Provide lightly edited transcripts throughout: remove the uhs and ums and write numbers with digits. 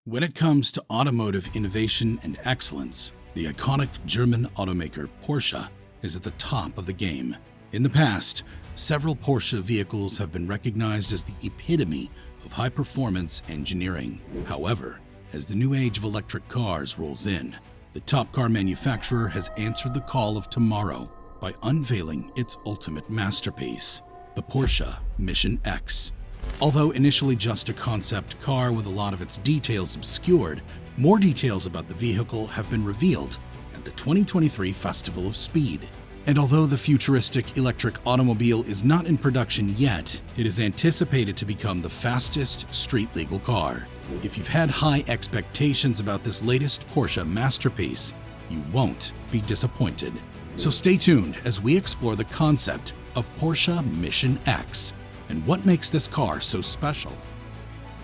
When it comes to automotive innovation and excellence, the iconic German automaker Porsche is at the top of the game. In the past, several Porsche vehicles have been recognized as the epitome of high-performance engineering. However, as the new age of electric cars rolls in, the top car manufacturer has answered the call of tomorrow by unveiling its ultimate masterpiece, the Porsche Mission X. Although initially just a concept car with a lot of its details obscured, more details about the vehicle have been revealed at the 2023 Festival of Speed. And although the futuristic electric automobile is not in production yet, it is anticipated to become the fastest street-legal car. If you've had high expectations about this latest Porsche masterpiece, you won't be disappointed. So stay tuned as we explore the concept of Porsche Mission X and what makes this car so special.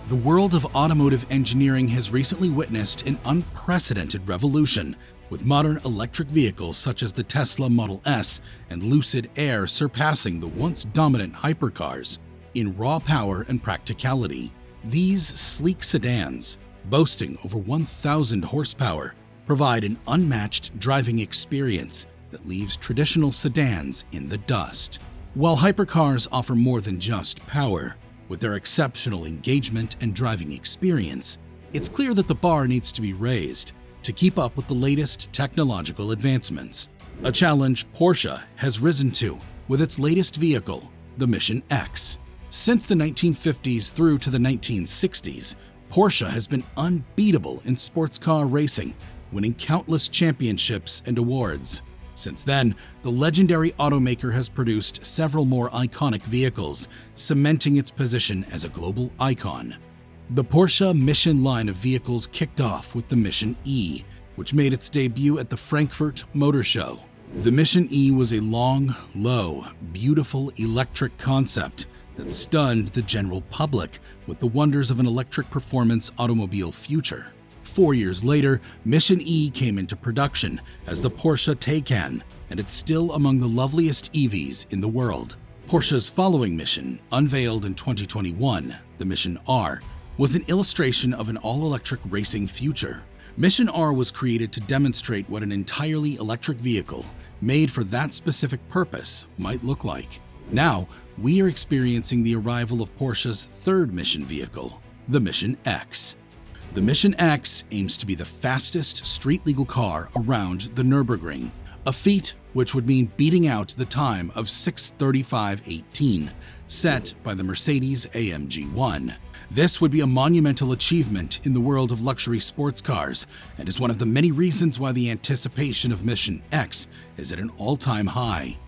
The world of automotive engineering has recently witnessed an unprecedented revolution, with modern electric vehicles such as the Tesla Model S and Lucid Air surpassing the once dominant hypercars in raw power and practicality. These sleek sedans, boasting over 1,000 horsepower, provide an unmatched driving experience that leaves traditional sedans in the dust. While hypercars offer more than just power, with their exceptional engagement and driving experience, it's clear that the bar needs to be raised to keep up with the latest technological advancements. A challenge Porsche has risen to with its latest vehicle, the Mission X. Since the 1950s through to the 1960s, Porsche has been unbeatable in sports car racing, winning countless championships and awards. Since then, the legendary automaker has produced several more iconic vehicles, cementing its position as a global icon. The Porsche Mission line of vehicles kicked off with the Mission E, which made its debut at the Frankfurt Motor Show. The Mission E was a long, low, beautiful electric concept that stunned the general public with the wonders of an electric performance automobile future. 4 years later, Mission E came into production as the Porsche Taycan, and it's still among the loveliest EVs in the world. Porsche's following mission, unveiled in 2021, the Mission R, was an illustration of an all-electric racing future. Mission R was created to demonstrate what an entirely electric vehicle, made for that specific purpose, might look like. Now, we are experiencing the arrival of Porsche's third mission vehicle, the Mission X. The Mission X aims to be the fastest street-legal car around the Nürburgring, a feat which would mean beating out the time of 6:35.18, set by the Mercedes-AMG 1. This would be a monumental achievement in the world of luxury sports cars and is one of the many reasons why the anticipation of Mission X is at an all-time high.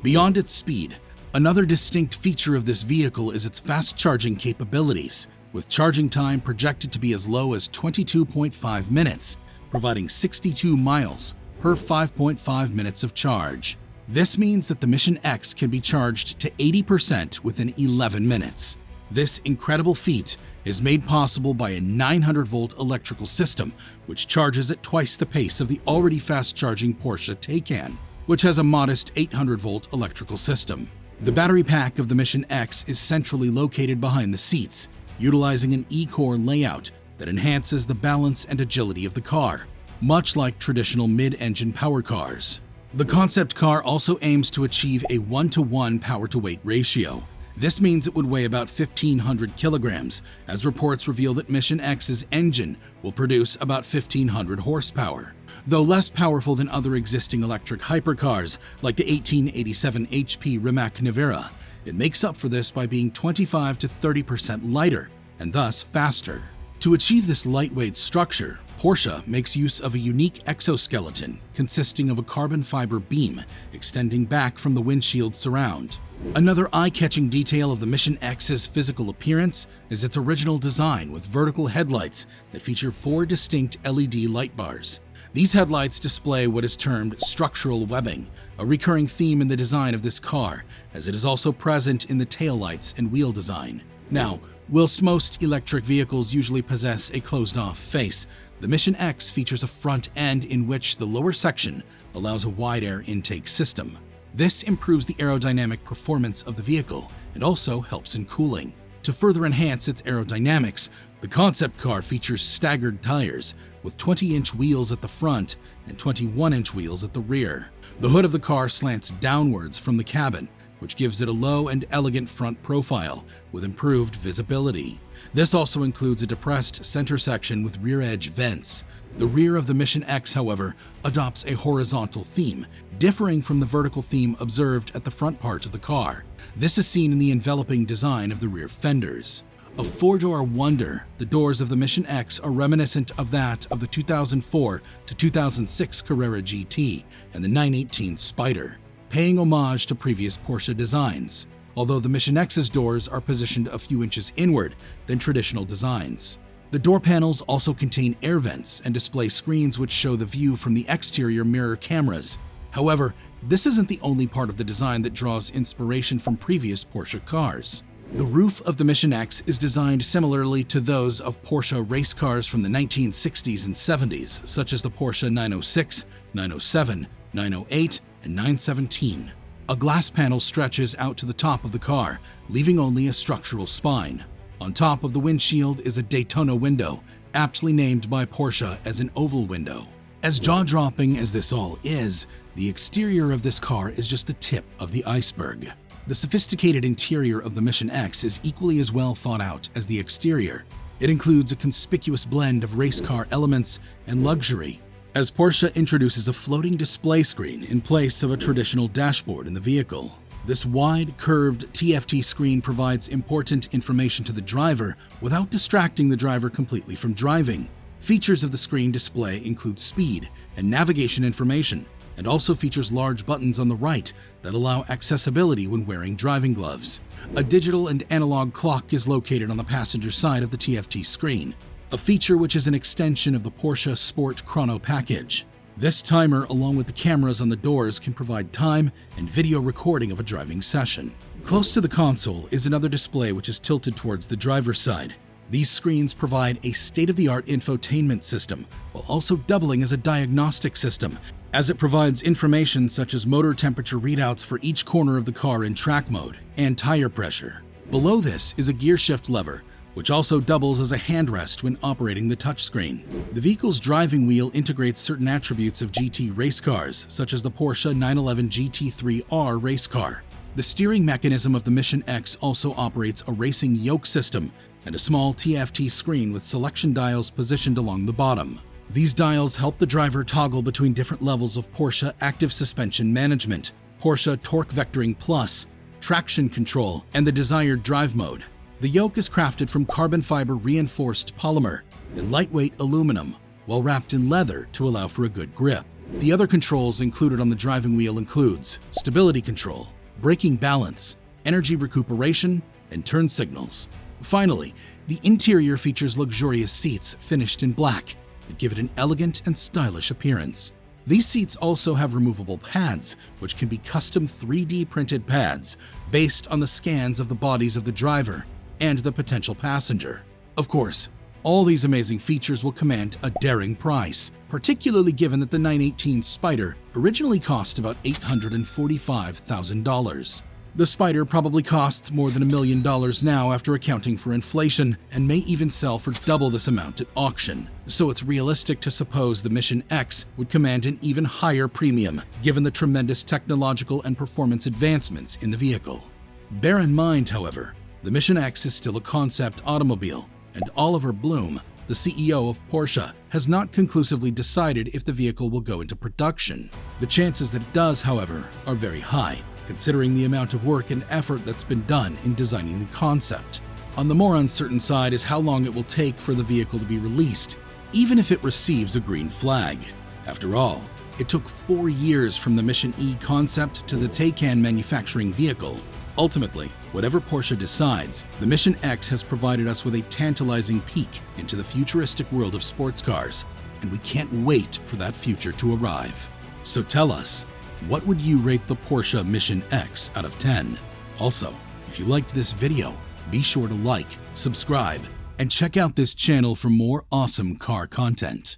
Beyond its speed, another distinct feature of this vehicle is its fast-charging capabilities, with charging time projected to be as low as 22.5 minutes, providing 62 miles per 5.5 minutes of charge. This means that the Mission X can be charged to 80% within 11 minutes. This incredible feat is made possible by a 900-volt electrical system, which charges at twice the pace of the already fast-charging Porsche Taycan, which has a modest 800-volt electrical system. The battery pack of the Mission X is centrally located behind the seats, utilizing an E-Core layout that enhances the balance and agility of the car, much like traditional mid-engine power cars. The concept car also aims to achieve a 1-to-1 power-to-weight ratio. This means it would weigh about 1,500 kilograms, as reports reveal that Mission X's engine will produce about 1,500 horsepower. Though less powerful than other existing electric hypercars like the 1887 HP Rimac Nevera, it makes up for this by being 25 to 30% lighter and thus faster. To achieve this lightweight structure, Porsche makes use of a unique exoskeleton consisting of a carbon fiber beam extending back from the windshield surround. Another eye-catching detail of the Mission X's physical appearance is its original design with vertical headlights that feature 4 distinct LED light bars. These headlights display what is termed structural webbing, a recurring theme in the design of this car, as it is also present in the taillights and wheel design. Now, whilst most electric vehicles usually possess a closed-off face, the Mission X features a front end in which the lower section allows a wide air intake system. This improves the aerodynamic performance of the vehicle and also helps in cooling. To further enhance its aerodynamics, The concept car features staggered tires with 20-inch wheels at the front and 21-inch wheels at the rear. The hood of the car slants downwards from the cabin, which gives it a low and elegant front profile with improved visibility. This also includes a depressed center section with rear edge vents. The rear of the Mission X, however, adopts a horizontal theme, differing from the vertical theme observed at the front part of the car. This is seen in the enveloping design of the rear fenders. A four-door wonder, the doors of the Mission X are reminiscent of that of the 2004 to 2006 Carrera GT and the 918 Spider, paying homage to previous Porsche designs, although the Mission X's doors are positioned a few inches inward than traditional designs. The door panels also contain air vents and display screens which show the view from the exterior mirror cameras. However, this isn't the only part of the design that draws inspiration from previous Porsche cars. The roof of the Mission X is designed similarly to those of Porsche race cars from the 1960s and 70s, such as the Porsche 906, 907, 908, and 917. A glass panel stretches out to the top of the car, leaving only a structural spine. On top of the windshield is a Daytona window, aptly named by Porsche as an oval window. As jaw-dropping as this all is, the exterior of this car is just the tip of the iceberg. The sophisticated interior of the Mission X is equally as well thought out as the exterior. It includes a conspicuous blend of race car elements and luxury, as Porsche introduces a floating display screen in place of a traditional dashboard in the vehicle. This wide, curved TFT screen provides important information to the driver without distracting the driver completely from driving. Features of the screen display include speed and navigation information, and also features large buttons on the right that allow accessibility when wearing driving gloves. A digital and analog clock is located on the passenger side of the TFT screen, a feature which is an extension of the Porsche Sport Chrono package. This timer, along with the cameras on the doors, can provide time and video recording of a driving session. Close to the console is another display which is tilted towards the driver's side. These screens provide a state-of-the-art infotainment system, while also doubling as a diagnostic system, as it provides information such as motor temperature readouts for each corner of the car in track mode and tire pressure. Below this is a gear shift lever, which also doubles as a handrest when operating the touchscreen. The vehicle's driving wheel integrates certain attributes of GT race cars, such as the Porsche 911 GT3R race car. The steering mechanism of the Mission X also operates a racing yoke system and a small TFT screen with selection dials positioned along the bottom. These dials help the driver toggle between different levels of Porsche active suspension management, Porsche Torque Vectoring Plus, traction control, and the desired drive mode. The yoke is crafted from carbon fiber reinforced polymer and lightweight aluminum, while wrapped in leather to allow for a good grip. The other controls included on the driving wheel includes stability control, braking balance, energy recuperation, and turn signals. Finally, the interior features luxurious seats finished in black that give it an elegant and stylish appearance. These seats also have removable pads, which can be custom 3D printed pads based on the scans of the bodies of the driver and the potential passenger. Of course, all these amazing features will command a daring price, particularly given that the 918 Spider originally cost about $845,000. The Spider probably costs more than $1 million now after accounting for inflation, and may even sell for double this amount at auction. So it's realistic to suppose the Mission X would command an even higher premium, given the tremendous technological and performance advancements in the vehicle. Bear in mind, however, the Mission X is still a concept automobile, and Oliver Blume, the CEO of Porsche, has not conclusively decided if the vehicle will go into production. The chances that it does, however, are very high, considering the amount of work and effort that's been done in designing the concept. On the more uncertain side is how long it will take for the vehicle to be released, even if it receives a green flag. After all, it took 4 years from the Mission E concept to the Taycan manufacturing vehicle. Ultimately, whatever Porsche decides, the Mission X has provided us with a tantalizing peek into the futuristic world of sports cars, and we can't wait for that future to arrive. So tell us, what would you rate the Porsche Mission X out of 10? Also, if you liked this video, be sure to like, subscribe, and check out this channel for more awesome car content.